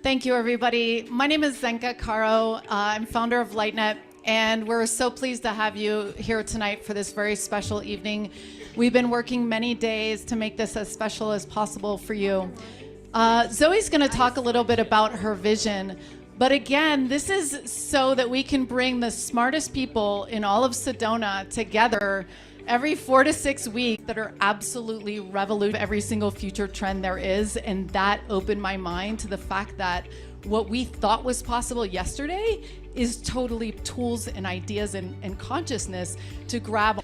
Thank you, everybody. My name is Zenka Caro. I'm founder of LightNet, and we're so pleased to have you here tonight for this very special evening. We've been working many days to make this as special as possible for you. Zoey's going to talk a little bit about her vision, but again, this is so that we can bring the smartest people in all of Sedona together every 4 to 6 weeks that are absolutely revolutionary every single future trend there is. And that opened my mind to the fact that what we thought was possible yesterday is totally tools and ideas and consciousness to grab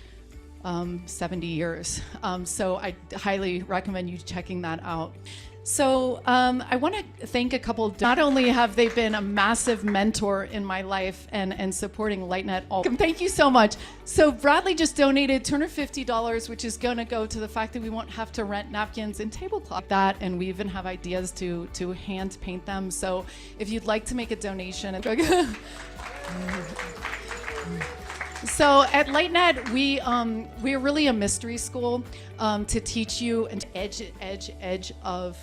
70 years. So I highly recommend you checking that out. So I want to thank a couple. Not only have they been a massive mentor in my life and supporting LightNet. Thank you so much. So Bradley just donated $250, which is going to go to the fact that we won't have to rent napkins and tablecloth like that, and we even have ideas to hand paint them. So if you'd like to make a donation. So at LightNet, we're really a mystery school to teach you an edge of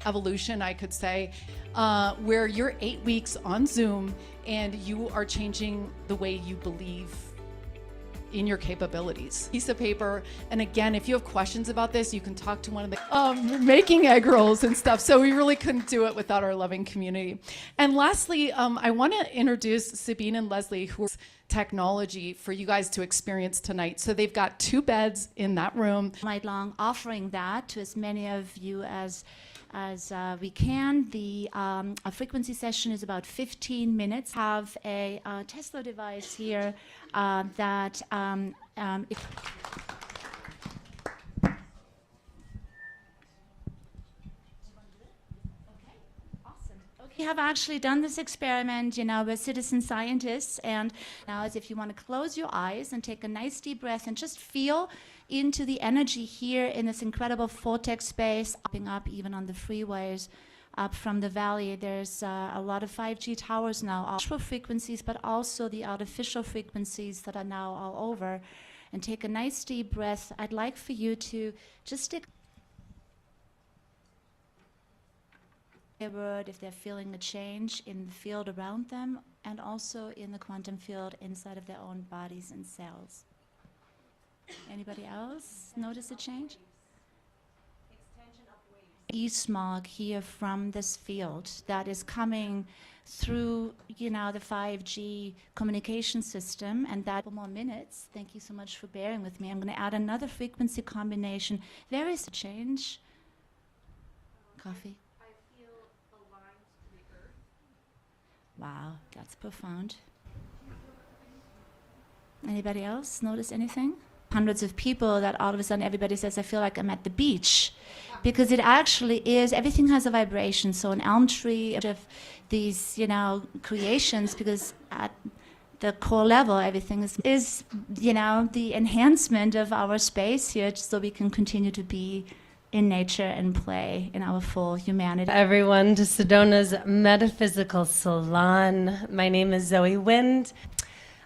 evolution, I could say, where you're 8 weeks on Zoom and you are changing the way you believe in your capabilities. Piece of paper, and again, if you have questions about this, you can talk to one of the making egg rolls and stuff. So we really couldn't do it without our loving community. And lastly, I want to introduce Sabine and Leslie, who are technology for you guys to experience tonight. So they've got 2 beds in that room. Night long, offering that to as many of you as we can. The a frequency session is about 15 minutes. Have a Tesla device here that we have actually done this experiment, we're citizen scientists, and now is if you want to close your eyes and take a nice deep breath and just feel into the energy here in this incredible vortex space, popping up even on the freeways up from the valley. There's a lot of 5G towers now, natural frequencies, but also the artificial frequencies that are now all over. And take a nice deep breath. I'd like for you to just stick a word if they're feeling a change in the field around them and also in the quantum field inside of their own bodies and cells. Anybody else notice a change? E-smog here from this field that is coming through, the 5G communication system, and that for more minutes. Thank you so much for bearing with me. I'm going to add another frequency combination. There is a change. Coffee. Wow, that's profound. Anybody else notice anything? Hundreds of people that all of a sudden everybody says, I feel like I'm at the beach. Because it actually is, everything has a vibration. So an elm tree, of these, creations, because at the core level, everything is the enhancement of our space here so we can continue to be in nature and play in our full humanity. Everyone to Sedona's Metaphysical Salon. My name is Zoey Wind.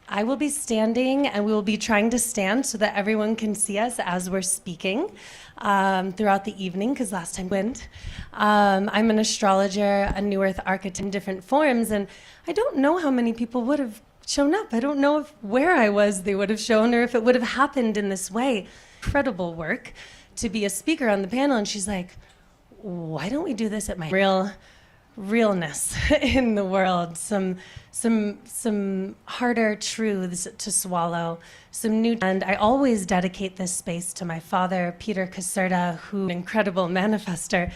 I will be standing, and we will be trying to stand so that everyone can see us as we're speaking throughout the evening, because last time wind. I'm an astrologer, a New Earth architect in different forms, and I don't know how many people would have shown up. I don't know if where I was they would have shown, or if it would have happened in this way. Incredible work to be a speaker on the panel, and she's like, why don't we do this at my realness in the world, some harder truths to swallow, some new, and I always dedicate this space to my father, Peter Caserta, who an incredible manifester,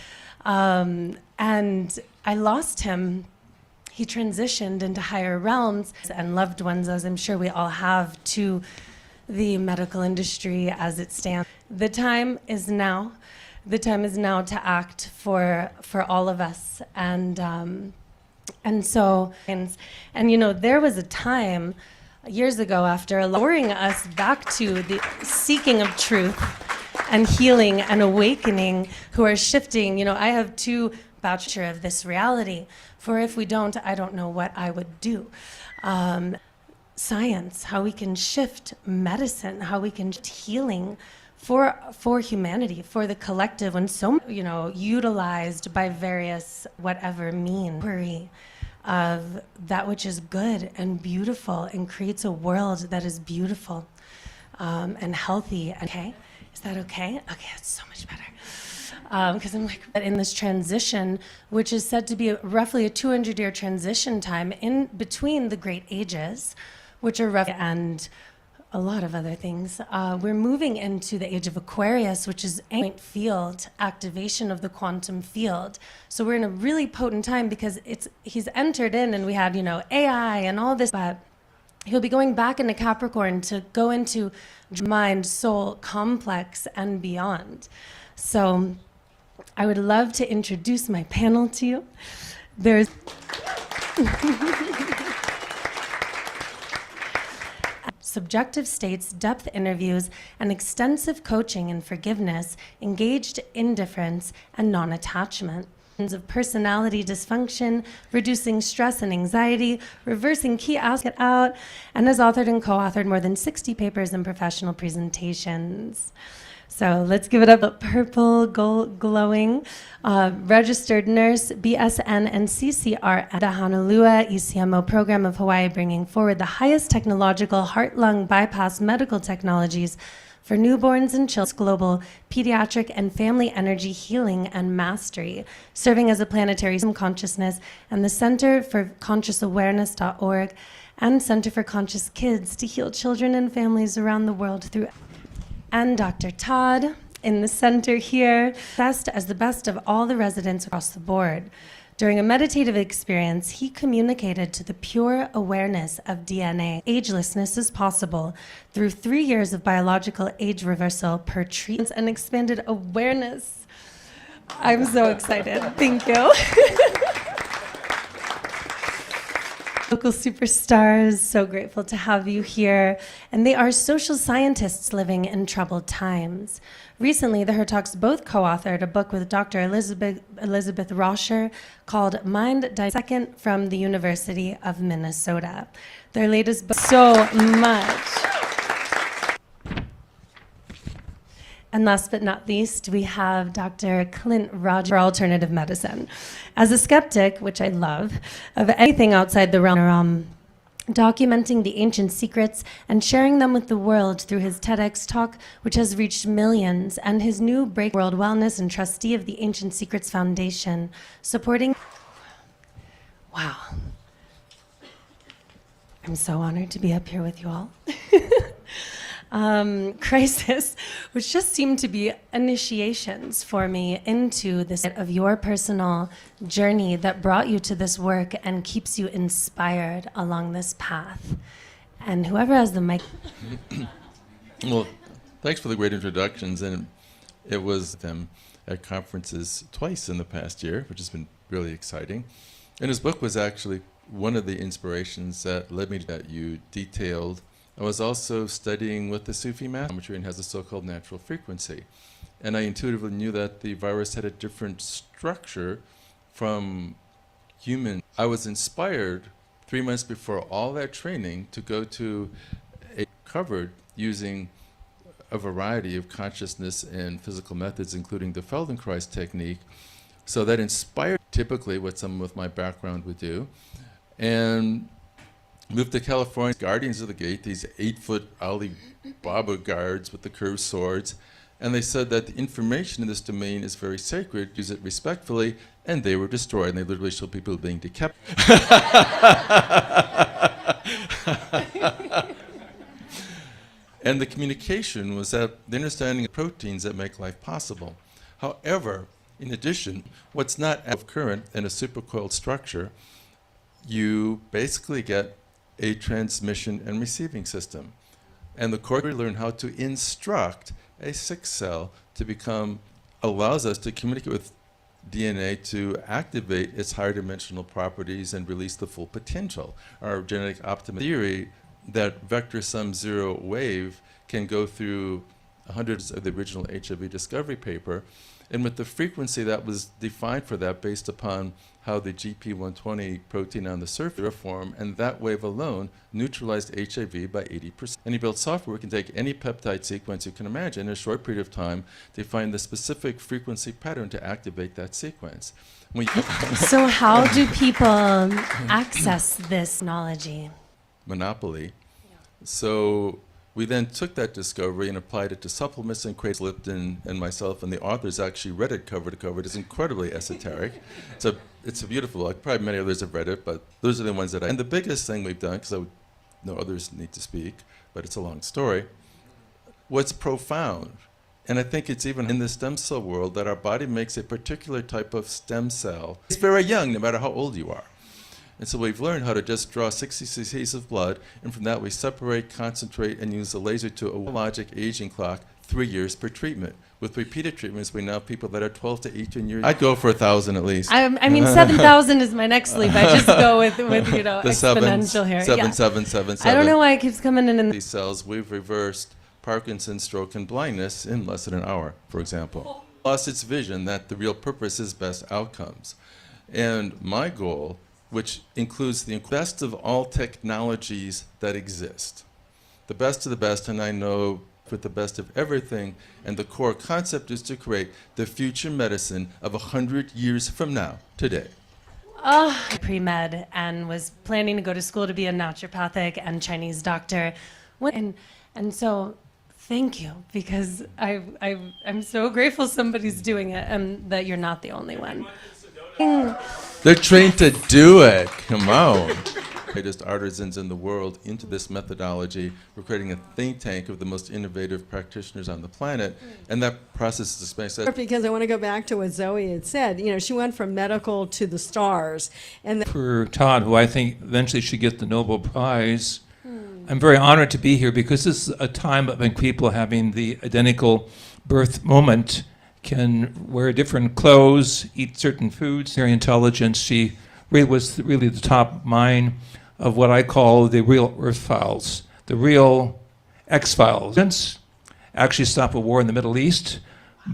and I lost him. He transitioned into higher realms, and loved ones, as I'm sure we all have, to the medical industry as it stands. The time is now. The time is now to act for all of us, and so there was a time years ago after lowering us back to the seeking of truth and healing and awakening, who are shifting. I have 2 voucher of this reality. For if we don't, I don't know what I would do. Science, how we can shift medicine, how we can shift healing for humanity, for the collective, when so, utilized by various whatever means, worry of that which is good and beautiful and creates a world that is beautiful and healthy. Okay, is that okay? Okay, that's so much better. Because I'm like, in this transition, which is said to be roughly a 200-year transition time in between the great ages, which are roughly, and a lot of other things. We're moving into the age of Aquarius, which is point field activation of the quantum field. So we're in a really potent time because he's entered in, and we had AI and all this, but he'll be going back into Capricorn to go into mind, soul, complex, and beyond. So I would love to introduce my panel to you. There's subjective states, depth interviews, and extensive coaching in forgiveness, engaged indifference, and non-attachment. Of personality dysfunction, reducing stress and anxiety, reversing key aspects out, and has authored and co-authored more than 60 papers and professional presentations. So let's give it up. Purple, glowing, registered nurse, BSN and CCRN, the Honolulu ECMO program of Hawaii, bringing forward the highest technological heart-lung bypass medical technologies for newborns and children, global pediatric and family energy healing and mastery, serving as a planetary consciousness, and the Center for Conscious Awareness.org and Center for Conscious Kids to heal children and families around the world through. And Dr. Todd in the center here, best as the best of all the residents across the board. During a meditative experience, he communicated to the pure awareness of DNA. Agelessness is possible through 3 years of biological age reversal per treatment and expanded awareness. I'm so excited. Thank you. Local superstars, so grateful to have you here. And they are social scientists living in troubled times. Recently, the Harts both co-authored a book with Dr. Elizabeth Roscher called Mind Dissecond from the University of Minnesota. Their latest book, so much. And last but not least, we have Dr. Clint Rogers for alternative medicine. As a skeptic, which I love, of anything outside the realm, documenting the ancient secrets and sharing them with the world through his TEDx talk, which has reached millions, and his new Break World Wellness and trustee of the Ancient Secrets Foundation, supporting. Wow. I'm so honored to be up here with you all. Crisis, which just seemed to be initiations for me into this of your personal journey that brought you to this work and keeps you inspired along this path. And whoever has the mic. Well, thanks for the great introductions. And it was them at conferences twice in the past year, which has been really exciting. And his book was actually one of the inspirations that led me to that you detailed. I was also studying with the Sufi master and has a so-called natural frequency. And I intuitively knew that the virus had a different structure from human. I was inspired 3 months before all that training to go to a covered using a variety of consciousness and physical methods, including the Feldenkrais technique. So that inspired typically what someone with my background would do. And moved to California, Guardians of the Gate, these 8-foot Alibaba guards with the curved swords, and they said that the information in this domain is very sacred, use it respectfully, and they were destroyed, and they literally showed people being decapitated. And the communication was that the understanding of proteins that make life possible. However, in addition, what's not of current in a supercoiled structure, you basically get a transmission and receiving system. And the core learned how to instruct a 6-cell to become, allows us to communicate with DNA to activate its higher dimensional properties and release the full potential. Our genetic optimism theory that vector sum zero wave can go through hundreds of the original HIV discovery paper, and with the frequency that was defined for that based upon how the GP120 protein on the surface formed, and that wave alone neutralized HIV by 80%. And he built software where we can take any peptide sequence you can imagine in a short period of time to find the specific frequency pattern to activate that sequence. So how do people access this technology? Monopoly. So we then took that discovery and applied it to supplements and created Lipton and myself, and the authors actually read it cover to cover. It is incredibly esoteric. It's a beautiful book. Probably many others have read it, but those are the ones that and the biggest thing we've done, because I know others need to speak, but it's a long story, what's profound, and I think it's even in the stem cell world, that our body makes a particular type of stem cell. It's very young, no matter how old you are. And so we've learned how to just draw 60 cc's of blood, and from that we separate, concentrate, and use a laser to a biologic aging clock, 3 years per treatment. With repeated treatments, we now have people that are 12 to 18 years. I'd go for 1,000 at least. I mean, 7,000 is my next leap. I just go with you know, the exponential here. Seven, Yeah. seven, seven. I don't know why it keeps coming in. These cells, we've reversed Parkinson's, stroke, and blindness in less than an hour, for example. Lost its vision that the real purpose is best outcomes. And my goal, which includes the best of all technologies that exist, the best of the best, and I know with the best of everything, and the core concept is to create the future medicine of 100 years from now, today. Pre-med and was planning to go to school to be a naturopathic and Chinese doctor. And so thank you, because I'm so grateful somebody's doing it and that you're not the only one. They're trained to do it. Come on. Greatest artisans in the world into this methodology. We're creating a think tank of the most innovative practitioners on the planet, and that process is expensive. Because I want to go back to what Zoey had said. You know, she went from medical to the stars. And for Todd, who I think eventually should get the Nobel Prize, I'm very honored to be here because this is a time when people having the identical birth moment can wear different clothes, eat certain foods. Very intelligent. She really was really the top mind of what I call the real Earth files, the real X-files. Actually stop a war in the Middle East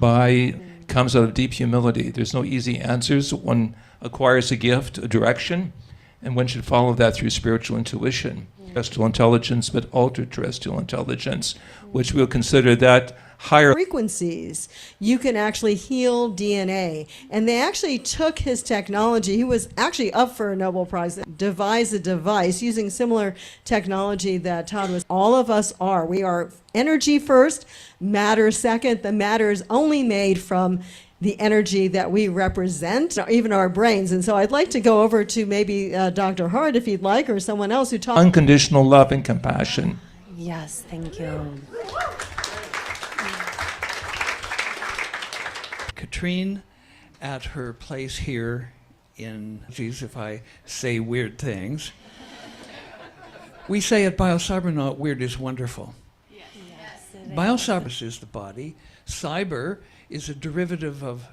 comes out of deep humility. There's no easy answers. One acquires a gift, a direction, and one should follow that through spiritual intuition. Terrestrial intelligence, but ultra-terrestrial intelligence, which we'll consider that higher frequencies, you can actually heal DNA. And they actually took his technology. He was actually up for a Nobel Prize, devised a device using similar technology that Todd was. All of us are. We are energy first, matter second. The matter is only made from the energy that we represent, even our brains. And so I'd like to go over to maybe Dr. Hardt, if you'd like, or someone else who talks. Unconditional love and compassion. Yes, thank you. Katrine at her place here in, geez, if I say weird things. We say at Biocybernaut, weird is wonderful. Yes, Biocyber is the body. Cyber is a derivative of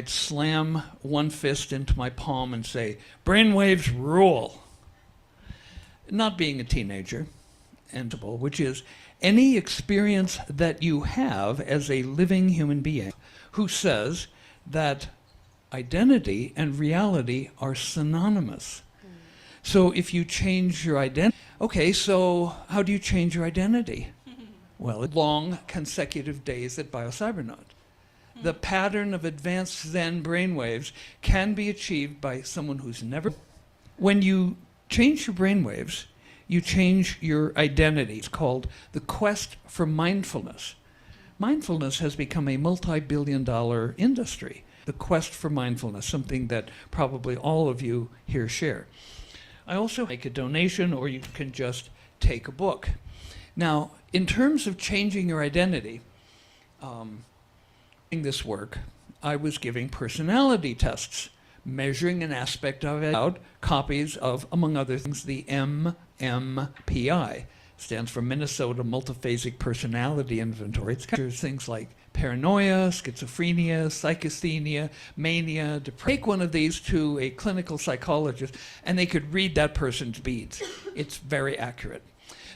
slam one fist into my palm and say, brainwaves rule. Not being a teenager, which is any experience that you have as a living human being who says that identity and reality are synonymous. So if you change your identity, okay, so how do you change your identity? Well, long consecutive days at Biocybernaut. The pattern of advanced Zen brainwaves can be achieved by someone who's never. When you change your brainwaves, you change your identity. It's called the quest for mindfulness. Mindfulness has become a multi-billion-dollar industry. The quest for mindfulness, something that probably all of you here share. I also make a donation, or you can just take a book. Now, in terms of changing your identity, in this work, I was giving personality tests, measuring an aspect of it out, copies of, among other things, the MMPI, stands for Minnesota Multiphasic Personality Inventory. It covers things like paranoia, schizophrenia, psychasthenia, mania, depression. Take one of these to a clinical psychologist, and they could read that person's beads. It's very accurate.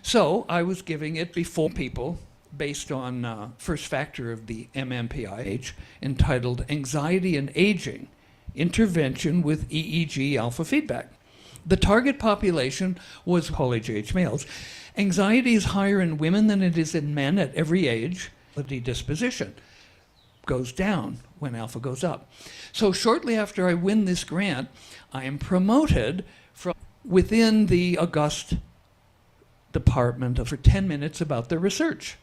So I was giving it before people based on first factor of the MMPI, entitled Anxiety and Aging, Intervention with EEG Alpha Feedback. The target population was college age males. Anxiety is higher in women than it is in men at every age. The disposition goes down when alpha goes up. So shortly after I win this grant, I am promoted from within the august department for 10 minutes about their research.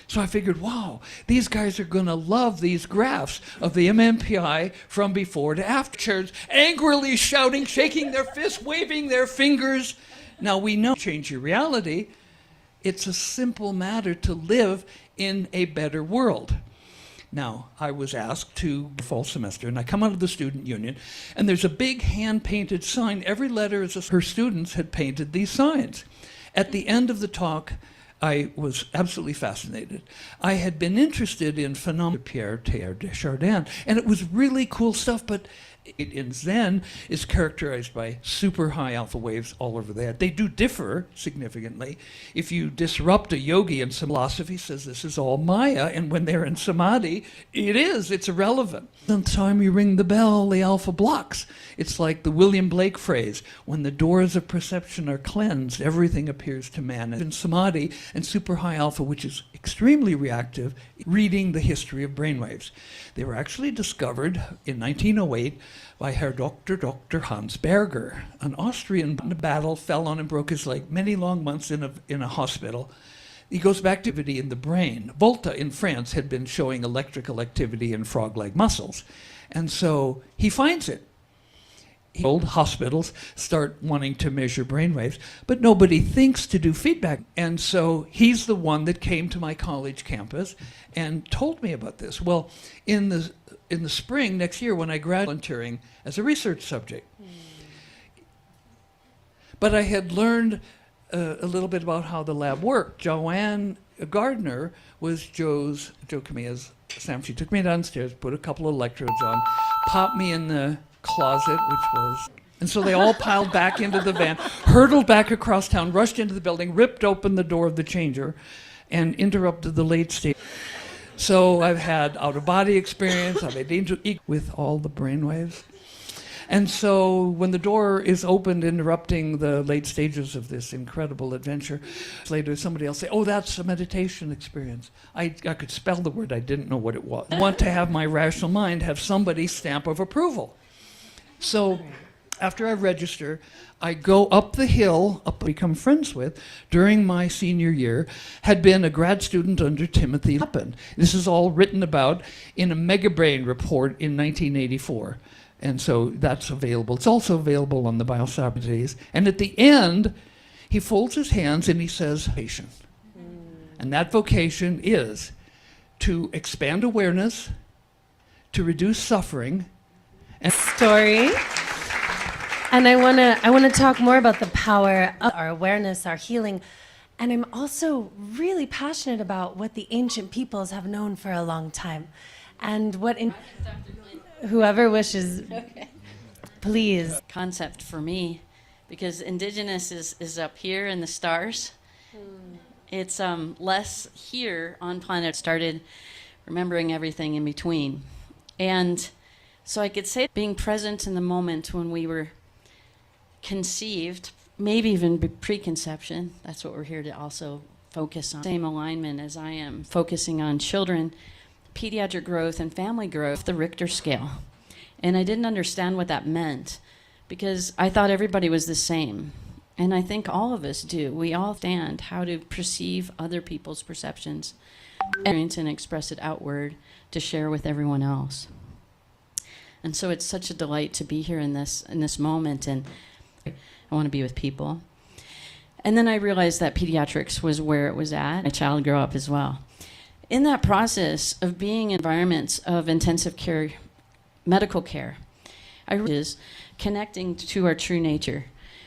So I figured, wow, these guys are going to love these graphs of the MMPI from before to after. Chairs angrily shouting, shaking their fists, waving their fingers. Now we know change your reality. It's a simple matter to live in a better world. Now, I was asked to fall semester, and I come out of the student union, and there's a big hand-painted sign. Every letter is her students had painted these signs. At the end of the talk, I was absolutely fascinated. I had been interested in phenomena Pierre Teilhard de Chardin, and it was really cool stuff, but it in Zen is characterized by super high alpha waves all over the head. They do differ significantly. If you disrupt a yogi, and some philosophy says this is all Maya, and when they're in samadhi, it's irrelevant. The time you ring the bell, the alpha blocks. It's like the William Blake phrase, when the doors of perception are cleansed, everything appears to man. In samadhi and super high alpha, which is extremely reactive, reading the history of brainwaves. They were actually discovered in 1908 by Herr Dr. Hans Berger, an Austrian. In a battle, fell on and broke his leg, many long months in a hospital. He goes back to activity in the brain. Volta in France had been showing electrical activity in frog-leg muscles. And so he finds it. Old hospitals start wanting to measure brainwaves, but nobody thinks to do feedback. And so he's the one that came to my college campus and told me about this. Well, in the spring next year, when I graduate, volunteering as a research subject. But I had learned a little bit about how the lab worked. Joanne Gardner was Joe Camilla's Sam. She took me downstairs, put a couple of electrodes on, popped me in the closet, and so they all piled back into the van, hurtled back across town, rushed into the building, ripped open the door of the changer, and interrupted the late stage. So I've had out-of-body experience, I've had with all the brainwaves. And so when the door is opened, interrupting the late stages of this incredible adventure, later somebody else say, oh, that's a meditation experience. I could spell the word, I didn't know what it was. I want to have my rational mind have somebody's stamp of approval. So after I register, I go up the hill, become friends with, during my senior year, had been a grad student under Timothy Leppin. This is all written about in a Megabrain report in 1984. And so that's available. It's also available on the Biocybernaut. And at the end, he folds his hands and he says, vocation. And that vocation is to expand awareness, to reduce suffering, and story. And I want to talk more about the power of our awareness, our healing. And I'm also really passionate about what the ancient peoples have known for a long time. And whoever wishes, please. Concept for me, because indigenous is up here in the stars. It's less here on planet. Started remembering everything in between. And so I could say being present in the moment when we were conceived, maybe even preconception. That's what we're here to also focus on. Same alignment as I am focusing on children, pediatric growth and family growth, the Richter scale. And I didn't understand what that meant because I thought everybody was the same. And I think all of us do. We all understand how to perceive other people's perceptions, experience, and express it outward to share with everyone else. And so it's such a delight to be here in this moment, and I want to be with people. And then I realized that pediatrics was where it was at. My child grew up as well. In that process of being in environments of intensive care, medical care, I realized connecting to our true nature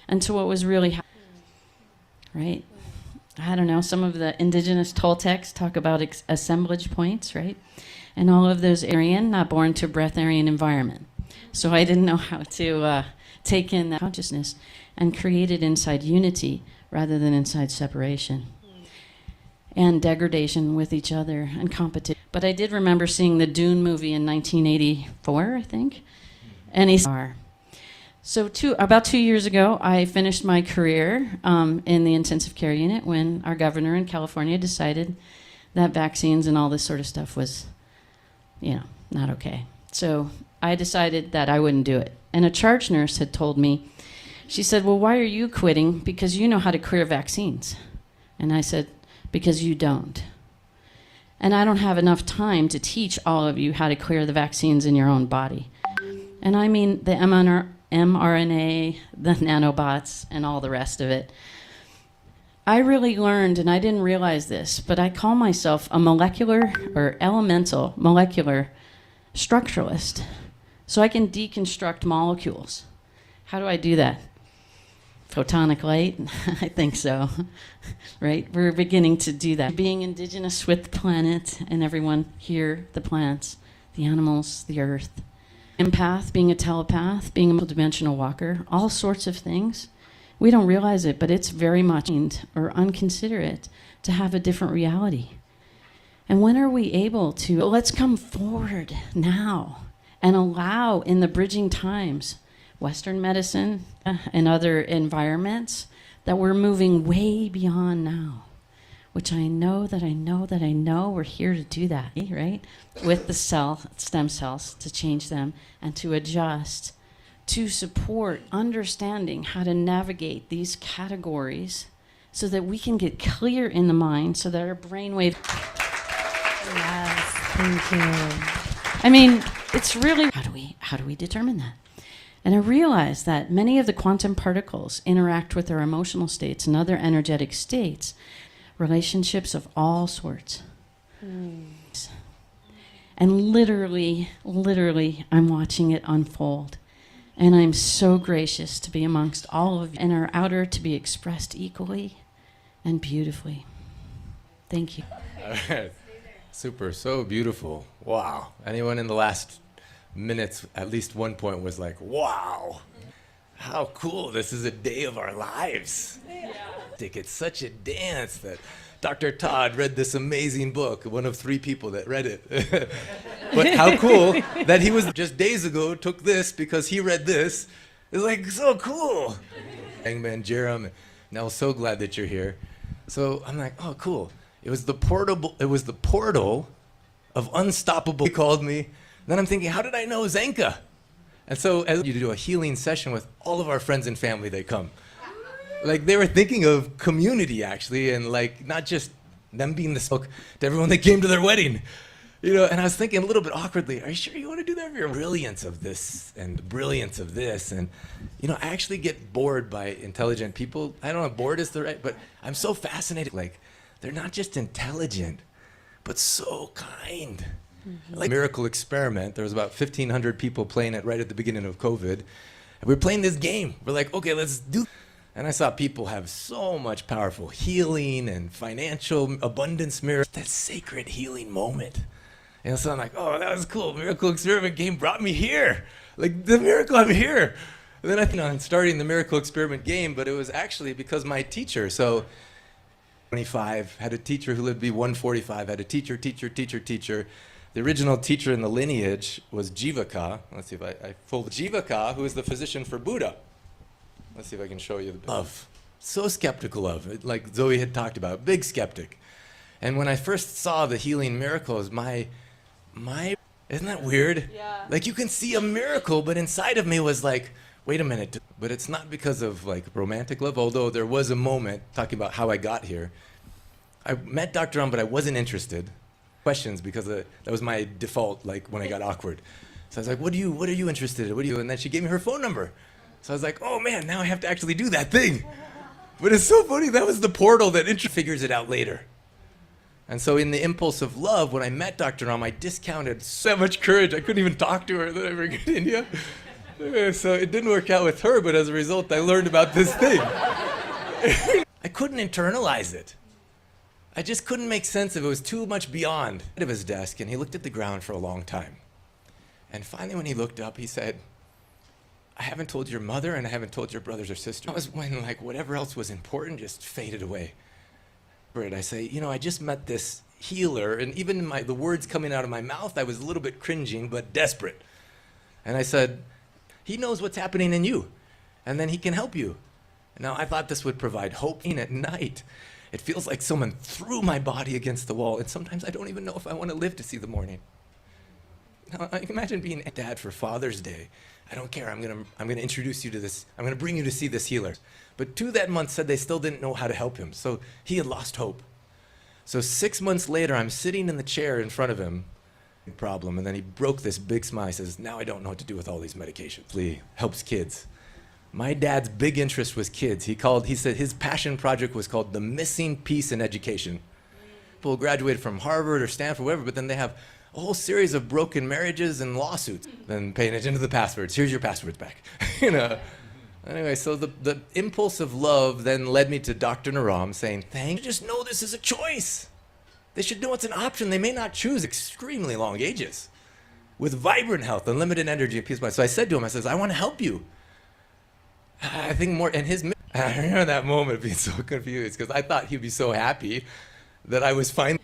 and to what was really happening, right? I don't know, some of the indigenous Toltecs talk about assemblage points, right? And all of those Aryan, not born to breatharian environment. So I didn't know how to take in that consciousness and create it inside unity rather than inside separation. and degradation with each other and competition. But I did remember seeing the Dune movie in 1984, I think, and he's so about 2 years ago, I finished my career in the intensive care unit when our governor in California decided that vaccines and all this sort of stuff was, not okay. So I decided that I wouldn't do it. And a charge nurse had told me, she said, well, why are you quitting? Because you know how to clear vaccines. And I said, because you don't. And I don't have enough time to teach all of you how to clear the vaccines in your own body. And I mean the mRNA, the nanobots, and all the rest of it. I really learned, and I didn't realize this, but I call myself a molecular structuralist. So I can deconstruct molecules. How do I do that? Photonic light? I think so, right? We're beginning to do that. Being indigenous with the planet and everyone here, the plants, the animals, the earth. Empath, being a telepath, being a multidimensional walker, all sorts of things. We don't realize it, but it's very much or unconsiderate to have a different reality. And when are we able to, let's come forward now and allow in the bridging times, Western medicine and other environments, that we're moving way beyond now, which I know we're here to do that, right? With the stem cells, to change them and to adjust, to support understanding how to navigate these categories so that we can get clear in the mind so that our brainwave... Yes, thank you. I mean, it's really, how do we determine that? And I realized that many of the quantum particles interact with our emotional states and other energetic states, relationships of all sorts. And literally, I'm watching it unfold. And I'm so gracious to be amongst all of you, and our outer to be expressed equally and beautifully. Thank you. All right. Super, so beautiful. Wow. Anyone in the last minutes, at least one point was like, wow, how cool. This is a day of our lives. Yeah. It's such a dance that Dr. Todd read this amazing book, one of 3 people that read it. But how cool that he was just days ago took this because he read this. It's like so cool. Hangman Jerem, Nell, so glad that you're here. So I'm like, oh, cool. It was the portal of unstoppable. He called me. Then I'm thinking, how did I know Zenka? And so as you do a healing session with all of our friends and family, they come. Like they were thinking of community actually, and like not just them being the spoke to everyone that came to their wedding. And I was thinking a little bit awkwardly, are you sure you want to do that for your brilliance of this and the brilliance of this? And I actually get bored by intelligent people. I don't know if bored is the right, but I'm so fascinated. Like they're not just intelligent, but so kind. Like Miracle Experiment, there was about 1,500 people playing it right at the beginning of COVID. And we were playing this game. We're like, okay, let's do. And I saw people have so much powerful healing and financial abundance mirrors. That sacred healing moment. And so I'm like, oh, that was cool. Miracle Experiment game brought me here. Like the miracle, I'm here. And then I think on starting the Miracle Experiment game, but it was actually because my teacher, so 25, had a teacher who lived to be 145, had a teacher. The original teacher in the lineage was Jivaka. Let's see if I fold Jivaka, who is the physician for Buddha. Let's see if I can show you the love. So skeptical of, like Zoey had talked about, big skeptic. And when I first saw the healing miracles, my isn't that weird? Yeah. Like you can see a miracle, but inside of me was like, wait a minute. But it's not because of like romantic love, although there was a moment talking about how I got here. I met Dr. but I wasn't interested. Questions because that was my default, like when I got awkward. So I was like, what are you interested in? And then she gave me her phone number. So I was like, oh man, now I have to actually do that thing. But it's so funny, that was the portal that figures it out later. And so in the impulse of love, when I met Dr. Ram, I discounted so much courage. I couldn't even talk to her that I ever got in India. So it didn't work out with her, but as a result, I learned about this thing. I couldn't internalize it. I just couldn't make sense of it. It was too much beyond of his desk, and he looked at the ground for a long time. And finally, when he looked up, he said, I haven't told your mother, and I haven't told your brothers or sisters. That was when, like, whatever else was important just faded away. I say, you know, I just met this healer, and even the words coming out of my mouth, I was a little bit cringing, but desperate. And I said, he knows what's happening in you, and then he can help you. Now, I thought this would provide hope. At night, it feels like someone threw my body against the wall, and sometimes I don't even know if I want to live to see the morning. Now, I can imagine being a dad for Father's Day. I don't care, I'm gonna introduce you to this, I'm gonna bring you to see this healer. But 2 that month said they still didn't know how to help him, so he had lost hope. So 6 months later, I'm sitting in the chair in front of him, problem, and then he broke this big smile. He says, now I don't know what to do with all these medications. He helps kids. My dad's big interest was kids. He said his passion project was called The Missing Piece in Education. People graduated from Harvard or Stanford, whatever, but then they have a whole series of broken marriages and lawsuits. Then paying attention to the passwords. Here's your passwords back. You know. Anyway, so the impulse of love then led me to Dr. Naram saying, thank you, just know this is a choice. They should know it's an option. They may not choose extremely long ages with vibrant health, unlimited energy, and peace of mind. So I said to him, I says, I want to help you. I think more, and I remember that moment being so confused because I thought he'd be so happy that I was fine.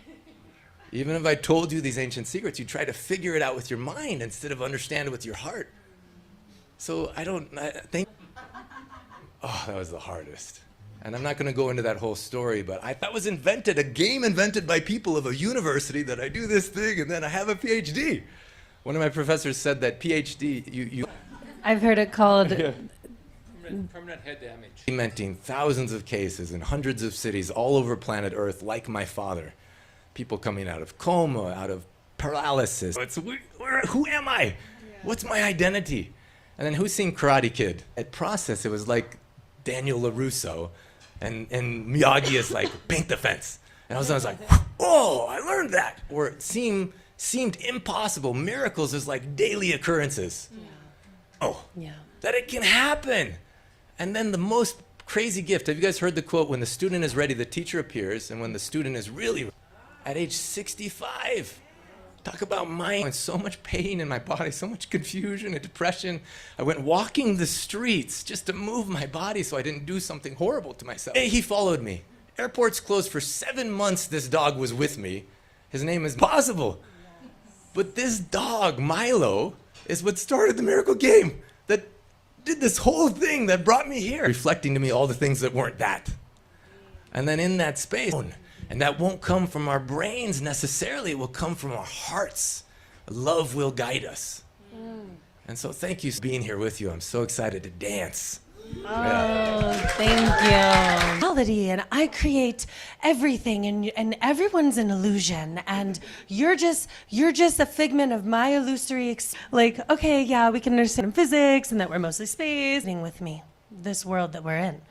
Even if I told you these ancient secrets, you try to figure it out with your mind instead of understand it with your heart. So I think, oh, that was the hardest. And I'm not going to go into that whole story, but that was invented, a game invented by people of a university that I do this thing and then I have a PhD. One of my professors said that PhD, I've heard it called permanent head damage. Documenting thousands of cases in hundreds of cities all over planet Earth, like my father. People coming out of coma, out of paralysis. Who am I? What's my identity? And then who's seen Karate Kid? At process, it was like Daniel LaRusso. And Miyagi is like, paint the fence. And I was like, oh, I learned that. Or it seemed impossible. Miracles is like daily occurrences. Yeah. Oh, yeah. That it can happen. And then the most crazy gift. Have you guys heard the quote, when the student is ready, the teacher appears, and when the student is really at age 65. Talk about mind. So much pain in my body, so much confusion and depression. I went walking the streets just to move my body so I didn't do something horrible to myself. He followed me. Airports closed for 7 months. This dog was with me. His name is Possible. But this dog, Milo, is what started the miracle game that did this whole thing that brought me here. Reflecting to me all the things that weren't that. And then in that space, and that won't come from our brains necessarily, it will come from our hearts. Love will guide us. And so thank you for being here with you. I'm so excited to dance. Thank you. Reality, and I create everything, and everyone's an illusion, and you're just a figment of my illusory like, okay, yeah, we can understand physics and that we're mostly space. With me, this world that we're in.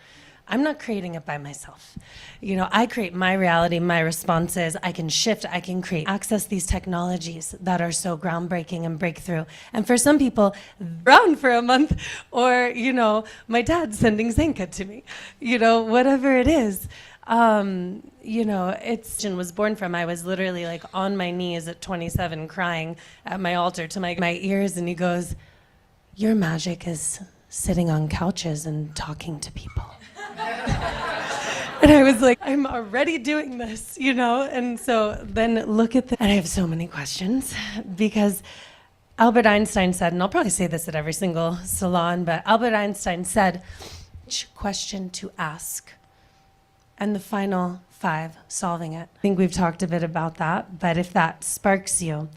I'm not creating it by myself. You know, I create my reality, my responses. I can shift, I can create, access these technologies that are so groundbreaking and breakthrough. And for some people, around for a month, or, you know, my dad sending Zenka to me, you know, whatever it is. You know, was born from, I was literally like on my knees at 27 crying at my altar to my ears, and he goes, your magic is sitting on couches and talking to people. And I was like, I'm already doing this, you know? And so then look at and I have so many questions, because Albert Einstein said, and I'll probably say this at every single salon, but Albert Einstein said, which question to ask? And the final 5, solving it. I think we've talked a bit about that, but if that sparks you.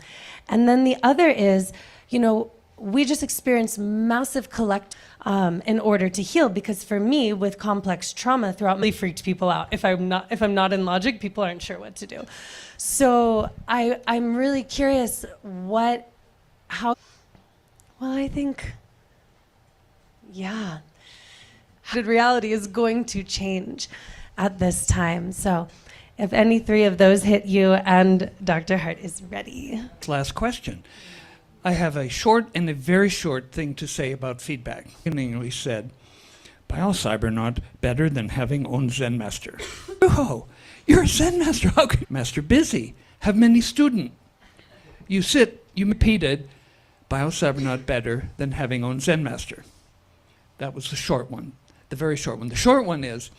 And then the other is, you know, we just experience massive in order to heal, because for me, with complex trauma throughout, really freaked people out. If I'm not in logic, people aren't sure what to do. So I'm really curious how. Well, I think, yeah, reality is going to change at this time. So if any 3 of those hit you, and Dr. Hardt is ready. Last question. I have a short and a very short thing to say about feedback. In English said, Biocybernaut better than having own Zen master. Oh, you're a Zen master. How could master busy? Have many student. You repeated, Biocybernaut better than having own Zen master. That was the short one, the very short one. The short one is,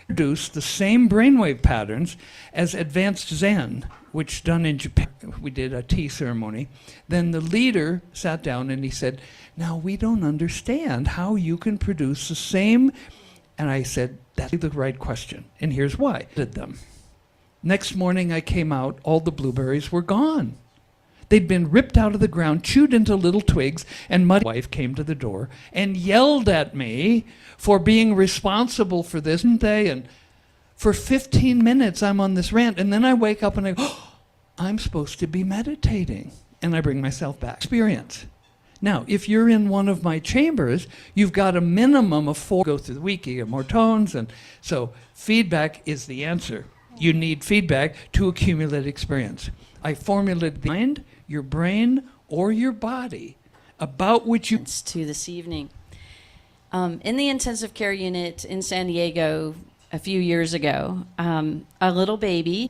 produce the same brainwave patterns as advanced Zen, which done in Japan. We did a tea ceremony. Then the leader sat down and he said, now we don't understand how you can produce the same. And I said, that's the right question. And here's why. I did them. Next morning I came out, all the blueberries were gone. They'd been ripped out of the ground, chewed into little twigs, and my wife came to the door and yelled at me for being responsible for this. And for 15 minutes I'm on this rant, and then I wake up and I go, oh, I'm supposed to be meditating. And I bring myself back. Experience. Now, if you're in one of my chambers, you've got a minimum of 4. Go through the week, you get more tones, and so feedback is the answer. You need feedback to accumulate experience. I formulated the mind, your brain, or your body about which you... To this evening. In the intensive care unit in San Diego a few years ago, a little baby,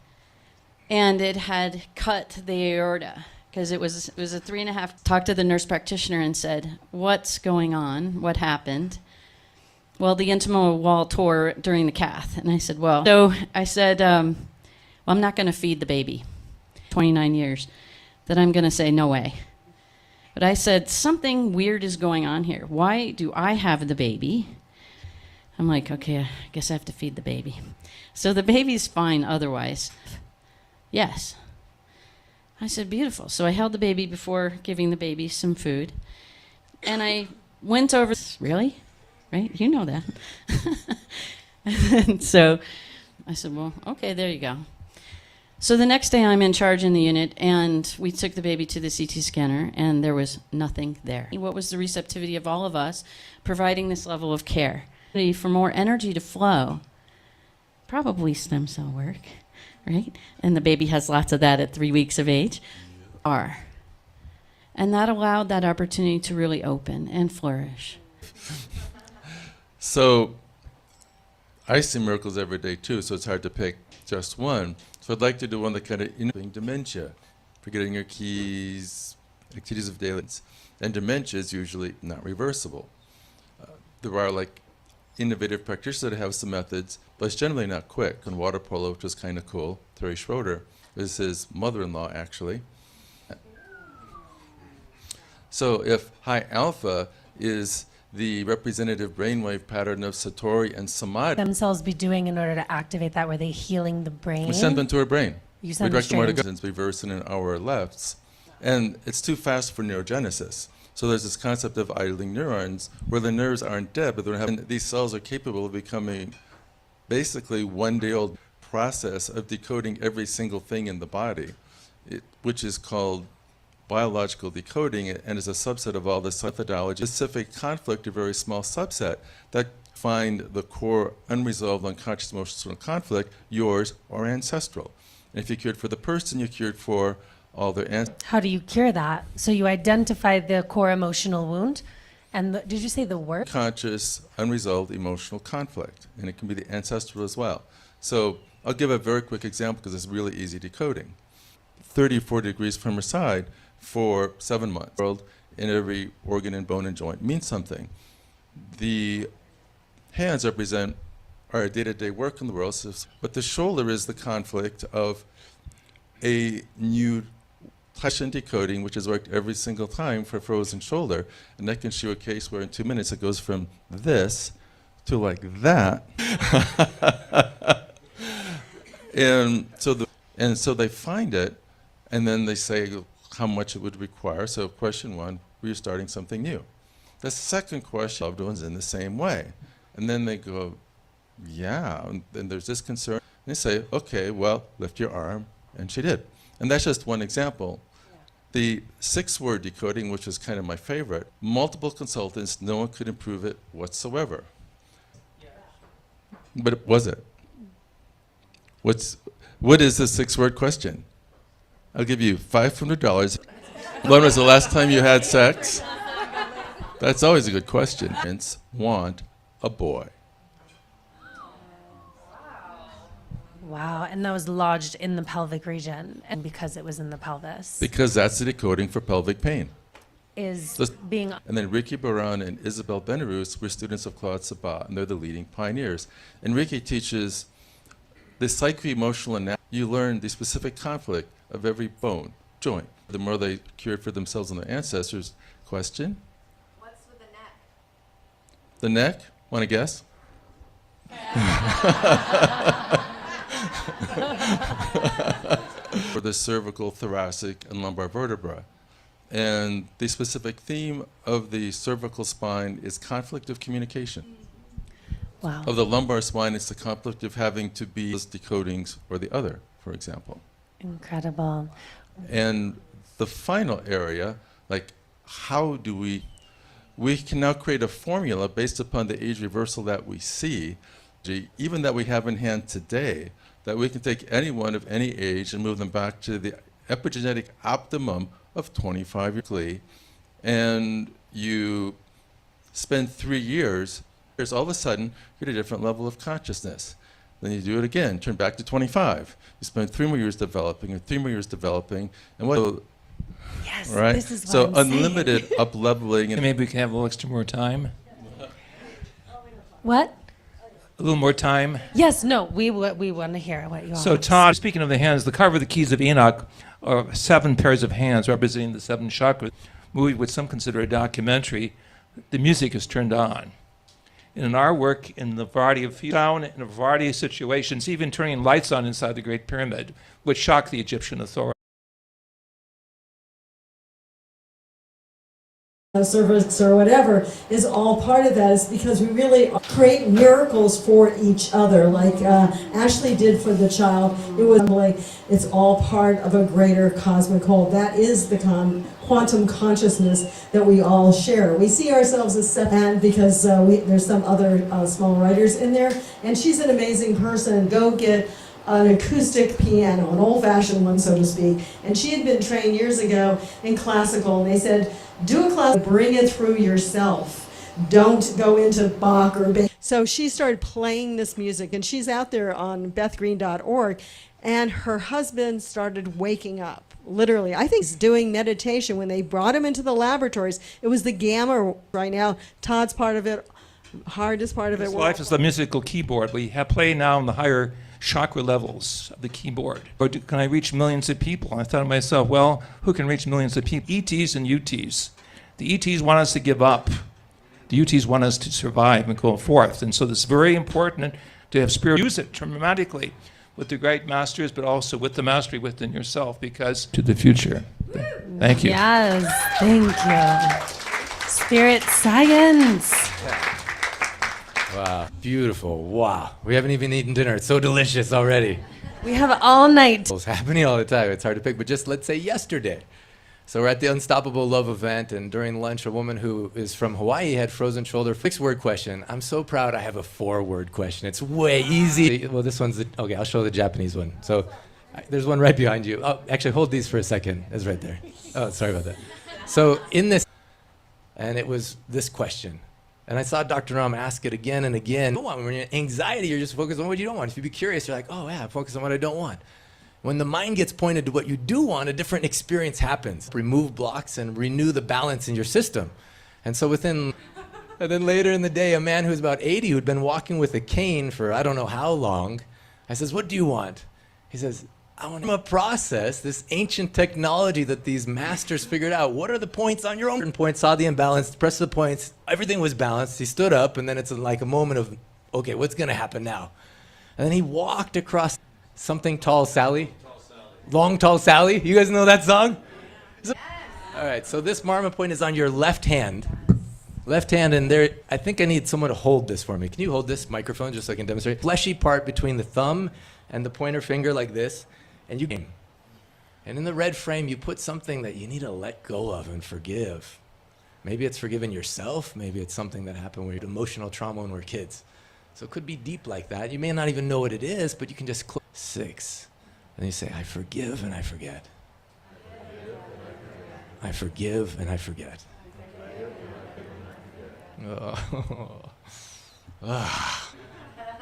and it had cut the aorta because it was a 3.5. Talked to the nurse practitioner and said, what's going on? What happened? Well, the intima wall tore during the cath. And I said, well, well, I'm not going to feed the baby. 29 years. That I'm going to say, no way. But I said, something weird is going on here. Why do I have the baby? I'm like, okay, I guess I have to feed the baby. So the baby's fine otherwise. Yes. I said, beautiful. So I held the baby before giving the baby some food. And I went over, really? Right? You know that. And so I said, well, okay, there you go. So the next day I'm in charge in the unit, and we took the baby to the CT scanner, and there was nothing there. What was the receptivity of all of us providing this level of care? For more energy to flow, probably stem cell work, right? And the baby has lots of that at 3 weeks of age. And that allowed that opportunity to really open and flourish. So I see miracles every day too, so it's hard to pick just one. So I'd like to do one that kind of dementia, forgetting your keys, activities of daily. And dementia is usually not reversible. There are like innovative practitioners that have some methods, but it's generally not quick. And water polo, which was kind of cool, Terry Schroeder, is his mother-in-law actually. So if high alpha is the representative brainwave pattern of Satori and Samadhi. Themselves be doing in order to activate that? Were they healing the brain? We send them to our brain. You send we direct them where to go. straight It's reverse in an hour lefts. And it's too fast for neurogenesis. So there's this concept of idling neurons where the nerves aren't dead, but these cells are capable of becoming basically one-day-old process of decoding every single thing in the body, which is called biological decoding, and is a subset of all this methodology. Specific conflict, a very small subset, that find the core unresolved unconscious emotional conflict, yours or ancestral. And if you cured for the person, you cured for all their ancestors. How do you cure that? So you identify the core emotional wound, and did you say the word? Conscious, unresolved emotional conflict, and it can be the ancestral as well. So I'll give a very quick example because it's really easy decoding. 30 or 40 degrees from her side for 7 months. World in every organ and bone and joint means something. The hands represent our day-to-day work in the world, but the shoulder is the conflict of a new touch and decoding, which has worked every single time for frozen shoulder, and I can show you a case where in 2 minutes it goes from this to like that. and so they find it, and then they say how much it would require. So question one, were you starting something new? The second question, loved ones in the same way. And then they go, yeah, and then there's this concern. And they say, okay, well, lift your arm, and she did. And that's just one example. Yeah. The 6-word decoding, which was kind of my favorite, multiple consultants, no one could improve it whatsoever. Yeah. But was it? What is the 6-word question? I'll give you $500. When was the last time you had sex? That's always a good question. Parents want a boy. Wow, and that was lodged in the pelvic region, and because it was in the pelvis. Because that's the decoding for pelvic pain. is Let's- being And then Ricky Baran and Isabel Benarus were students of Claude Sabat, and they're the leading pioneers. And Ricky teaches the psycho-emotional analysis. You learn the specific conflict of every bone, joint. The more they cured for themselves and their ancestors. Question? What's with the neck? The neck? Want to guess? For the cervical, thoracic, and lumbar vertebra. And the specific theme of the cervical spine is conflict of communication. wow. Of the lumbar spine, it's the conflict of having to be those decodings or the other, for example. Incredible. And the final area, like how do we can now create a formula based upon the age reversal that we see, even that we have in hand today, that we can take anyone of any age and move them back to the epigenetic optimum of 25 years. And you spend 3 years, all of a sudden, you're at a different level of consciousness. Then you do it again, turn back to 25. You spend 3 more years developing, and 3 more years developing, and what? Yes, Right? this is what So I'm saying. unlimited up-leveling. And Maybe we can have a little extra more time. What? A little more time. Yes, no, we want to hear what you all So have to Todd, speaking of the hands, the cover of the Keys of Enoch are 7 pairs of hands representing the 7 chakras. Movie which some consider a documentary. The music is turned on. And in our work, in the variety of sound, in a variety of situations, even turning lights on inside the Great Pyramid, which shocked the Egyptian authorities. Service or whatever is all part of that. Is because we really create miracles for each other, like Ashley did for the child. It was like it's all part of a greater cosmic whole. That is the quantum consciousness that we all share. We see ourselves as separate because there's some other small writers in there, and she's an amazing person. Go get an acoustic piano, an old-fashioned one, so to speak. And she had been trained years ago in classical, and they said, do a class, bring it through yourself. Don't go into Bach or Beethoven. So she started playing this music, and she's out there on bethgreen.org, and her husband started waking up. Literally, I think he's doing meditation. When they brought him into the laboratories, it was the gamma right now. Todd's part of it, Hardt is part of it. His life is the musical keyboard. We have play now in the higher chakra levels of the keyboard. Or can I reach millions of people? And I thought to myself, well, who can reach millions of people? ETs and UTs. The ETs want us to give up. The UTs want us to survive and go forth. And so it's very important to have spirit use it dramatically with the great masters, but also with the mastery within yourself, because to the future. Thank you. Yes, thank you. Spirit science. Wow, beautiful. Wow. We haven't even eaten dinner. It's so delicious already. We have all night. It's happening all the time. It's hard to pick, but just let's say yesterday. So we're at the Unstoppable Love event, and during lunch, a woman who is from Hawaii had frozen shoulder. 6-word question. I'm so proud I have a 4-word question. It's way easy. Well, this one's okay, I'll show the Japanese one. So there's one right behind you. Oh, actually, hold these for a second. It's right there. Oh, sorry about that. So in this, and it was this question. And I saw Dr. Ram ask it again and again. When you're in anxiety, you're just focused on what you don't want. If you be curious, you're like, oh yeah, focus on what I don't want. When the mind gets pointed to what you do want, a different experience happens. Remove blocks and renew the balance in your system. And so and then later in the day, a man who's about 80, who'd been walking with a cane for I don't know how long, I says, what do you want? He says, I want to process this ancient technology that these masters figured out. What are the points on your own point? Saw the imbalance, pressed the points, everything was balanced. He stood up, and then it's like a moment of, okay, what's going to happen now? And then he walked across something tall, Sally. Long, tall Sally. You guys know that song? Yes. All right, so this Marma point is on your left hand. Left hand, and there, I think I need someone to hold this for me. Can you hold this microphone just so I can demonstrate? Fleshy part between the thumb and the pointer finger like this. And in the red frame, you put something that you need to let go of and forgive. Maybe it's forgiving yourself. Maybe it's something that happened with emotional trauma when we're kids. So it could be deep like that. You may not even know what it is, but you can just close. 6. And you say, I forgive and I forget. I forgive and I forget.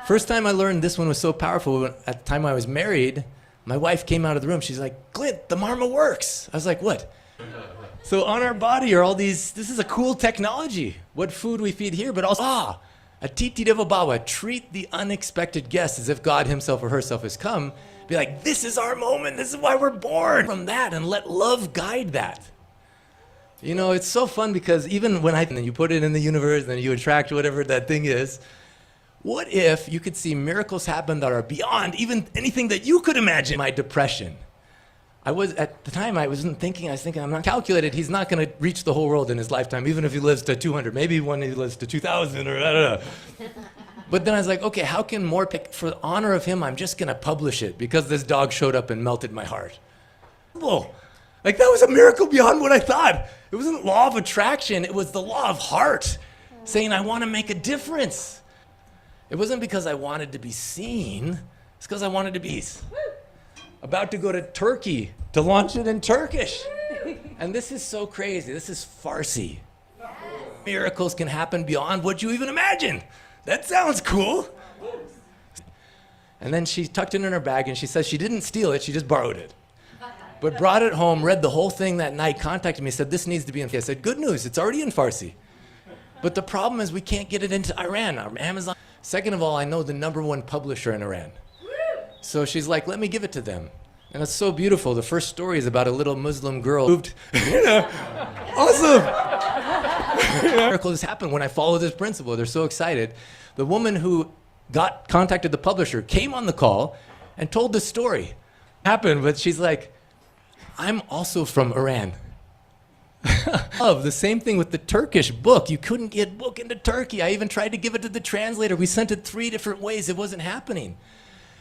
First time I learned this one was so powerful, at the time I was married, my wife came out of the room. She's like, Clint, the Marma works. I was like, what? So on our body are all these, this is a cool technology. What food we feed here, but also, a titi devabawa, treat the unexpected guest as if God himself or herself has come. Be like, this is our moment, this is why we're born. From that, and let love guide that. You know, it's so fun because even when and then you put it in the universe, and then you attract whatever that thing is. What if you could see miracles happen that are beyond even anything that you could imagine? My depression. At the time, I was thinking, I'm not calculated. He's not going to reach the whole world in his lifetime, even if he lives to 200. Maybe when he lives to 2,000 or I don't know. But then I was like, okay, how can more for the honor of him, I'm just going to publish it because this dog showed up and melted my heart. Whoa. Like that was a miracle beyond what I thought. It wasn't law of attraction. It was the law of heart saying, I want to make a difference. It wasn't because I wanted to be seen. It's because I wanted to be about to go to Turkey to launch it in Turkish. And this is so crazy. This is Farsi. Miracles can happen beyond what you even imagine. That sounds cool. And then she tucked it in her bag and she says she didn't steal it, she just borrowed it. But brought it home, read the whole thing that night, contacted me, said this needs to be in Farsi. I said, good news, it's already in Farsi. But the problem is we can't get it into Iran. Our Amazon. Second of all, I know the #1 publisher in Iran. So she's like, let me give it to them. And it's so beautiful. The first story is about a little Muslim girl moved. Awesome. Miracles happen when I follow this principle. They're so excited. The woman who contacted the publisher came on the call and told the story. Happened, but she's like, I'm also from Iran. The same thing with the Turkish book. You couldn't get book into Turkey. I even tried to give it to the translator. We sent it 3 different ways. It wasn't happening.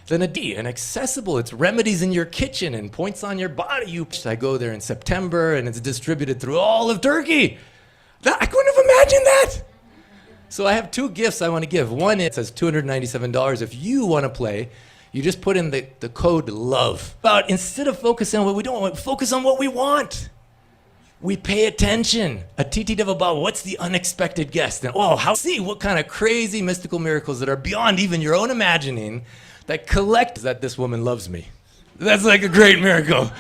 Then and accessible. It's remedies in your kitchen and points on your body. I go there in September and it's distributed through all of Turkey. I couldn't have imagined that. So I have 2 gifts I want to give. One, it says $297. If you want to play, you just put in the code LOVE. But instead of focusing on what we don't want, focus on what we want. We pay attention. A Titi Devababa, what's the unexpected guest? And see what kind of crazy mystical miracles that are beyond even your own imagining that collect that this woman loves me. That's like a great miracle.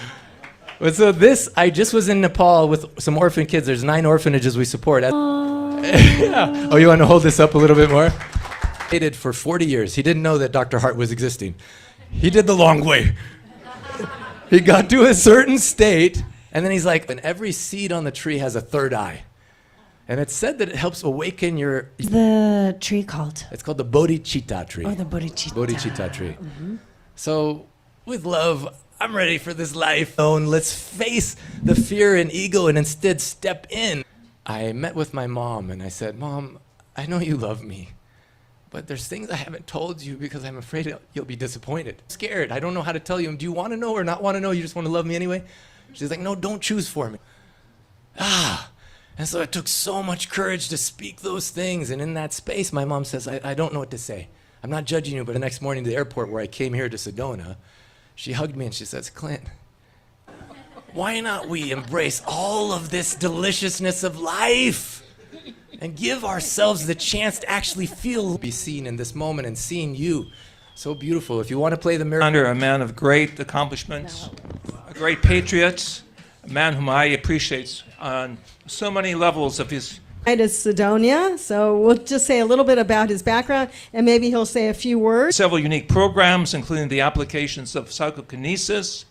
But so I just was in Nepal with some orphan kids. There's 9 orphanages we support. Yeah. Oh, you want to hold this up a little bit more? Waited for 40 years. He didn't know that Dr. Hardt was existing. He did the long way. He got to a certain state, and then he's like, and every seed on the tree has a 3rd eye. And it's said that it helps awaken your... What's the tree called? It's called the bodhicitta tree. Oh, the bodhicitta. Bodhicitta tree. Mm-hmm. So, with love, I'm ready for this life. Let's face the fear and ego and instead step in. I met with my mom and I said, Mom, I know you love me, but there's things I haven't told you because I'm afraid you'll be disappointed. I'm scared. I don't know how to tell you. Do you want to know or not want to know? You just want to love me anyway? She's like, no, don't choose for me. And so it took so much courage to speak those things. And in that space, my mom says, I don't know what to say. I'm not judging you, but the next morning to the airport where I came here to Sedona, she hugged me and she says, Clint, why not we embrace all of this deliciousness of life and give ourselves the chance to actually be seen in this moment and seeing you. So beautiful. If you want to play the miracle. A man of great accomplishments, a great patriot, a man whom I appreciate on so many levels of his... Is Sedona, so we'll just say a little bit about his background, and maybe he'll say a few words. Several unique programs, including the applications of psychokinesis,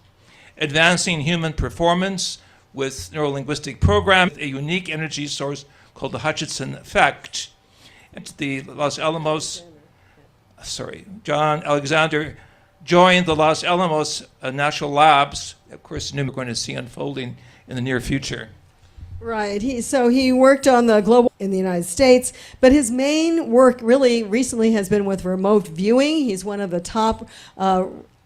advancing human performance with neurolinguistic program, a unique energy source called the Hutchinson effect. At the John Alexander joined the Los Alamos National Labs. Of course, we're going to see unfolding in the near future. Right. He worked on the global in the United States, but his main work really recently has been with remote viewing. He's one of the top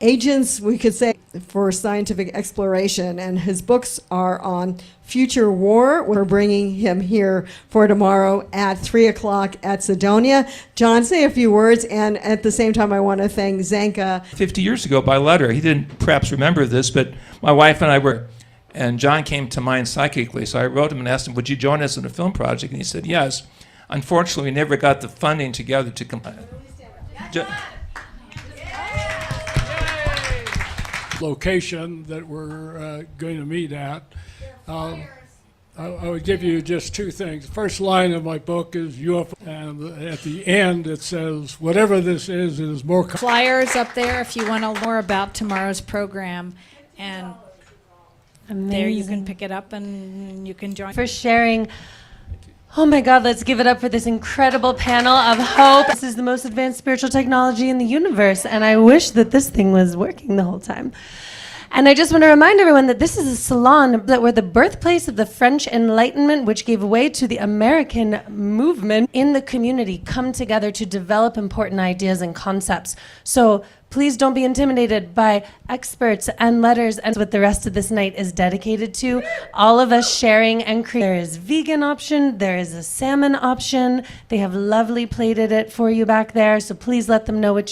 agents, we could say, for scientific exploration, and his books are on future war. We're bringing him here for tomorrow at 3 o'clock at Sedona. John, say a few words, and at the same time, I want to thank Zenka. 50 years ago by letter, he didn't perhaps remember this, but my wife and I were... And John came to mind psychically, so I wrote him and asked him, would you join us in a film project? And he said, yes. Unfortunately, we never got the funding together to complete. Location that we're going to meet at. I would give you just two things. The first line of my book is UFO, and at the end it says, whatever this is, it is more. Flyers up there if you want to learn more about tomorrow's program, and there you can pick it up and you can join. For sharing. Oh my God, let's give it up for this incredible panel of hope. This is the most advanced spiritual technology in the universe, and I wish that this thing was working the whole time. And I just want to remind everyone that this is a salon that were the birthplace of the French Enlightenment, which gave way to the American movement in the community, come together to develop important ideas and concepts. So please don't be intimidated by experts and letters and what the rest of this night is dedicated to. All of us sharing and creating. There is vegan option, there is a salmon option. They have lovely plated it for you back there, so please let them know what